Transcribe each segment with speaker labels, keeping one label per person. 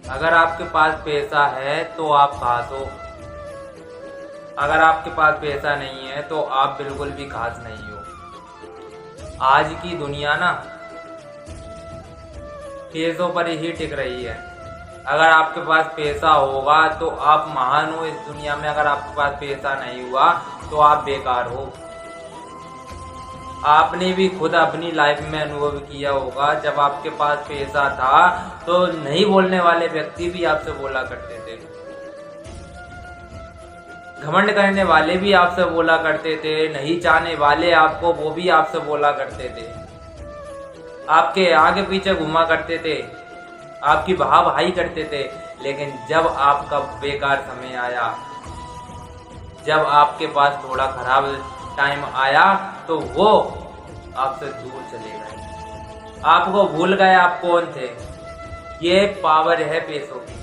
Speaker 1: अगर आपके पास पैसा है तो आप खास हो, अगर आपके पास पैसा नहीं है तो आप बिल्कुल भी खास नहीं हो। आज की दुनिया ना पैसों पर ही टिक रही है। अगर आपके पास पैसा होगा तो आप महान हो इस दुनिया में, अगर आपके पास पैसा नहीं हुआ तो आप बेकार हो। आपने भी खुद अपनी लाइफ में अनुभव किया होगा, जब आपके पास पैसा था तो नहीं बोलने वाले व्यक्ति भी आपसे बोला करते थे, घमंड करने वाले भी आपसे बोला करते थे, नहीं चाहने वाले आपको वो भी आपसे बोला करते थे, आपके आगे पीछे घुमा करते थे, आपकी वाह वाही करते थे। लेकिन जब आपका बेकार समय आया, जब आपके पास थोड़ा खराब टाइम आया तो वो आपसे दूर चले गए, आपको भूल गए आप कौन थे। ये पावर है पैसों की।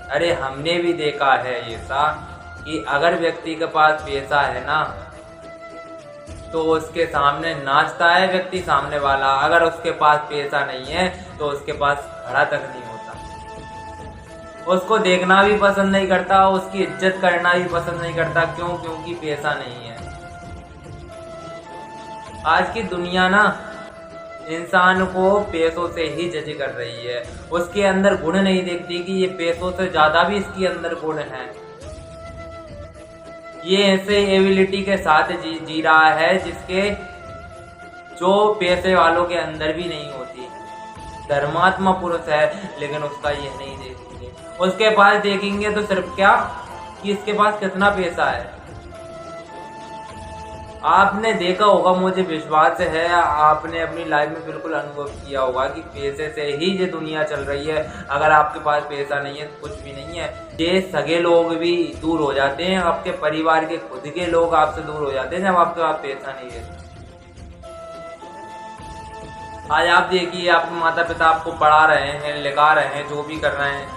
Speaker 1: अरे हमने भी देखा है ऐसा कि अगर व्यक्ति के पास पैसा है ना तो उसके सामने नाचता है व्यक्ति सामने वाला, अगर उसके पास पैसा नहीं है तो उसके पास खड़ा तक नहीं होता, उसको देखना भी पसंद नहीं करता, उसकी इज्जत करना भी पसंद नहीं करता। क्यों? क्योंकि पैसा नहीं है। आज की दुनिया ना इंसान को पैसों से ही जज कर रही है, उसके अंदर गुण नहीं देखती कि ये पैसों से ज्यादा भी इसके अंदर गुण है। ये ऐसे एबिलिटी के साथ जी रहा है जिसके जो पैसे वालों के अंदर भी नहीं होती। धर्मात्मा पुरुष है लेकिन उसका ये नहीं देखेंगे, उसके पास देखेंगे तो सिर्फ क्या कि इसके पास कितना पैसा है। आपने देखा होगा, मुझे विश्वास है आपने अपनी लाइफ में बिल्कुल अनुभव किया होगा कि पैसे से ही ये दुनिया चल रही है। अगर आपके पास पैसा नहीं है तो कुछ भी नहीं है। ये सगे लोग भी दूर हो जाते हैं, आपके परिवार के खुद के लोग आपसे दूर हो जाते हैं जब आपके पास पैसा नहीं है। आज आप देखिए, आपके माता पिता आपको पढ़ा रहे हैं, लिखा रहे हैं, जो भी कर रहे हैं,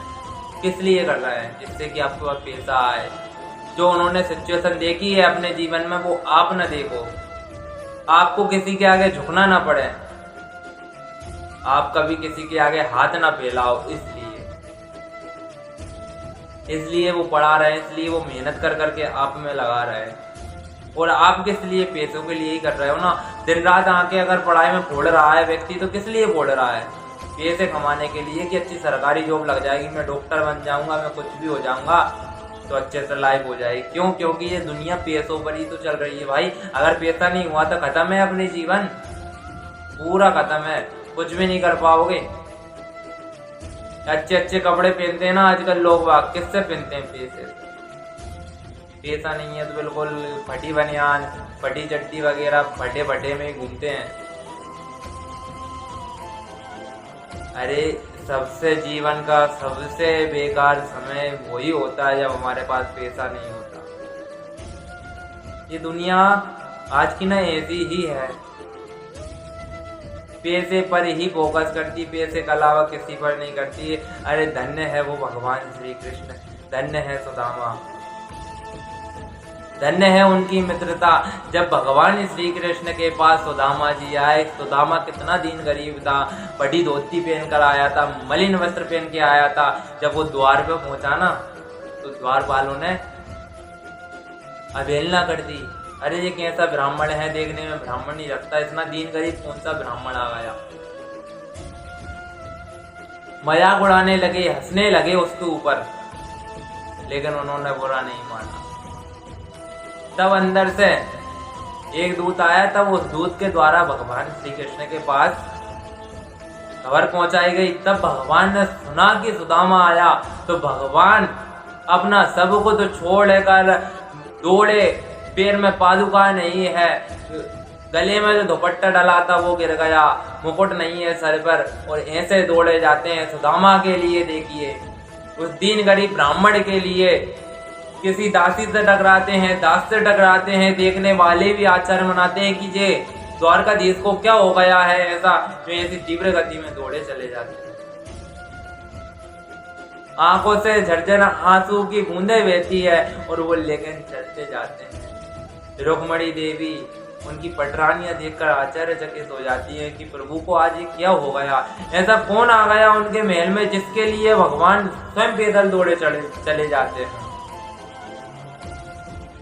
Speaker 1: किस लिए कर रहे हैं? जिससे कि आपके पास पैसा आए। जो उन्होंने सिचुएशन देखी है अपने जीवन में वो आप न देखो, आपको किसी के आगे झुकना ना पड़े, आप कभी किसी के आगे हाथ ना फैलाओ। इसलिए वो पढ़ा रहे हैं, इसलिए वो मेहनत कर करके आप में लगा रहे हैं। और आप किस लिए? पैसों के लिए ही कर रहे हो ना। दिन रात आके अगर पढ़ाई में फोड़ रहा है व्यक्ति तो किस लिए फोड़ रहा है? पैसे कमाने के लिए कि अच्छी सरकारी जॉब लग जाएगी, मैं डॉक्टर बन जाऊंगा, मैं कुछ भी हो जाऊंगा तो अच्छे से लाइफ हो जाएगी। क्यों? क्योंकि ये दुनिया पैसों पर ही तो चल रही है भाई। अगर पैसा नहीं हुआ तो खत्म है अपने जीवन, पूरा खत्म है, कुछ भी नहीं कर पाओगे। अच्छे अच्छे कपड़े पहनते हैं ना आजकल लोग, वाह किससे पहनते हैं? पैसे। पैसा नहीं है तो बिल्कुल फटी बनियान, फटी चड्डी वगैरह फटे फटे में घूमते हैं। अरे सबसे जीवन का सबसे बेकार समय वही होता है जब हमारे पास पैसा नहीं होता। ये दुनिया आज की ना ऐसी ही है, पैसे पर ही फोकस करती, पैसे के अलावा किसी पर नहीं करती। अरे धन्य है वो भगवान श्री कृष्ण, धन्य है सुदामा, धन्य है उनकी मित्रता। जब भगवान श्री कृष्ण के पास सुदामा जी आए, सुदामा कितना दीन गरीब था, बड़ी धोती पहन कर आया था, मलिन वस्त्र पहन के आया था। जब वो द्वार पे पहुंचा ना तो द्वार वालों ने अवहेलना कर दी। अरे ये कैसा ब्राह्मण है, देखने में ब्राह्मण नहीं लगता, इतना दीन गरीब कौन सा ब्राह्मण आ गया। मजाक उड़ाने लगे, हंसने लगे उसके ऊपर, लेकिन उन्होंने बुरा नहीं माना। तब अंदर से एक दूत आया, तब उस दूत के द्वारा भगवान श्री कृष्ण के पास खबर पहुंचाई गई। तब भगवान ने सुना कि सुदामा आया तो भगवान अपना सब कुछ तो छोड़ लेकर दौड़े। पैर में पादुका नहीं है, गले में जो दुपट्टा डला था वो गिर गया, मुकुट नहीं है सर पर, और ऐसे दौड़े जाते हैं सुदामा के लिए। देखिए उस दीन गरीब ब्राह्मण के लिए किसी दासी से टकराते हैं, दास से टकराते हैं, देखने वाले भी आश्चर्य मनाते हैं कि ये द्वारकाधीश को क्या हो गया है ऐसा, जो ऐसी तीव्र गति में दौड़े चले जाते हैं। आंखों से झरझर आंसू की बूंदें बहती है और वो लेकिन चलते जाते हैं। रुक्मणी देवी उनकी पटरानियां देखकर आश्चर्यचकित हो जाती हैं कि प्रभु को आज ये क्या हो गया, ऐसा कौन आ गया उनके महल में जिसके लिए भगवान स्वयं पैदल दौड़े चले जाते हैं।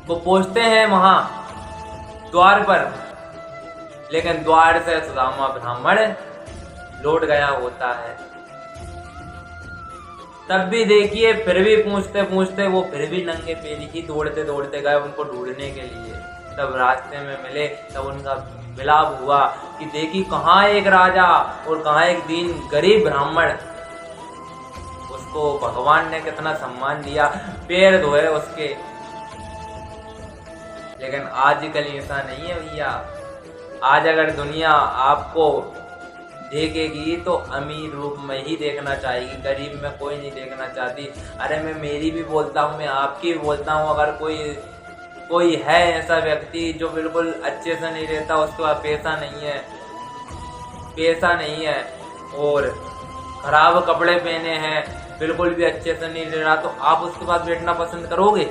Speaker 1: वो पहुंचते हैं वहां द्वार पर, लेकिन द्वार से सुदामा ब्राह्मण लौट गया होता है। तब भी देखिए, फिर भी पूछते पूछते वो फिर भी नंगे पैर ही दौड़ते दौड़ते गए उनको ढूंढने के लिए। तब रास्ते में मिले, तब उनका मिलाप हुआ कि देखी कहाँ एक राजा और कहाँ एक दीन गरीब ब्राह्मण। उसको भगवान ने कितना सम्मान दिया, पैर धोए उसके। लेकिन आजकल ऐसा नहीं है भैया। आज अगर दुनिया आपको देखेगी तो अमीर रूप में ही देखना चाहेगी, गरीब में कोई नहीं देखना चाहती। अरे मैं मेरी भी बोलता हूँ, मैं आपकी भी बोलता हूँ। अगर कोई है ऐसा व्यक्ति जो बिल्कुल अच्छे से नहीं रहता, उसके पास पैसा नहीं है और खराब कपड़े पहने हैं, बिल्कुल भी अच्छे से नहीं रह रहा, तो आप उसके पास बैठना पसंद करोगे?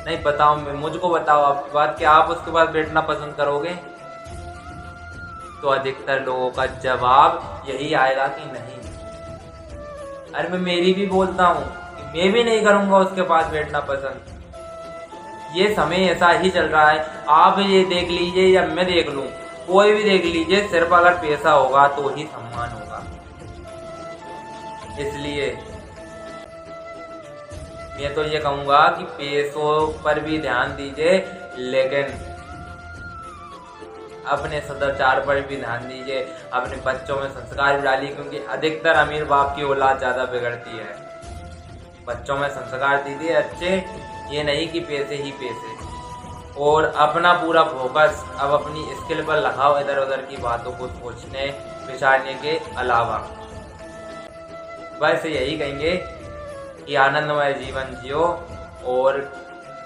Speaker 1: नहीं, बताओ, मुझको बताओ आपकी बात, कि आप उसके पास बैठना पसंद करोगे? तो अधिकतर लोगों का जवाब यही आएगा कि नहीं। अरे मैं मेरी भी बोलता हूँ कि मैं भी नहीं करूँगा उसके पास बैठना पसंद। ये समय ऐसा ही चल रहा है। आप ये देख लीजिए या मैं देख लूँ, कोई भी देख लीजिए, सिर्फ अगर पैसा होगा तो ही सम्मान होगा। इसलिए मैं तो ये कहूँगा कि पैसों पर भी ध्यान दीजिए, लेकिन अपने सदाचार पर भी ध्यान दीजिए, अपने बच्चों में संस्कार भी डालिए, क्योंकि अधिकतर अमीर बाप की औलाद ज़्यादा बिगड़ती है। बच्चों में संस्कार दीजिए अच्छे, ये नहीं कि पैसे ही पैसे। और अपना पूरा फोकस अब अपनी स्किल पर लगाओ, इधर उधर की बातों को सोचने विचारने के अलावा। बस यही कहेंगे कि आनंदमय जीवन जियो और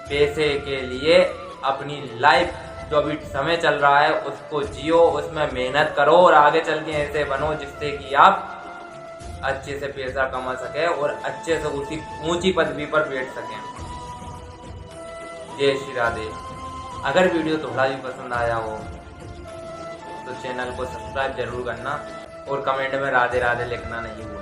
Speaker 1: पैसे के लिए अपनी लाइफ जो अभी समय चल रहा है उसको जियो, उसमें मेहनत करो और आगे चल के ऐसे बनो जिससे कि आप अच्छे से पैसा कमा सके और अच्छे से उसी ऊंची पदवी पर बैठ सकें। जय श्री राधे। अगर वीडियो थोड़ा भी पसंद आया हो तो चैनल को सब्सक्राइब जरूर करना और कमेंट में राधे राधे लिखना नहीं भूलना।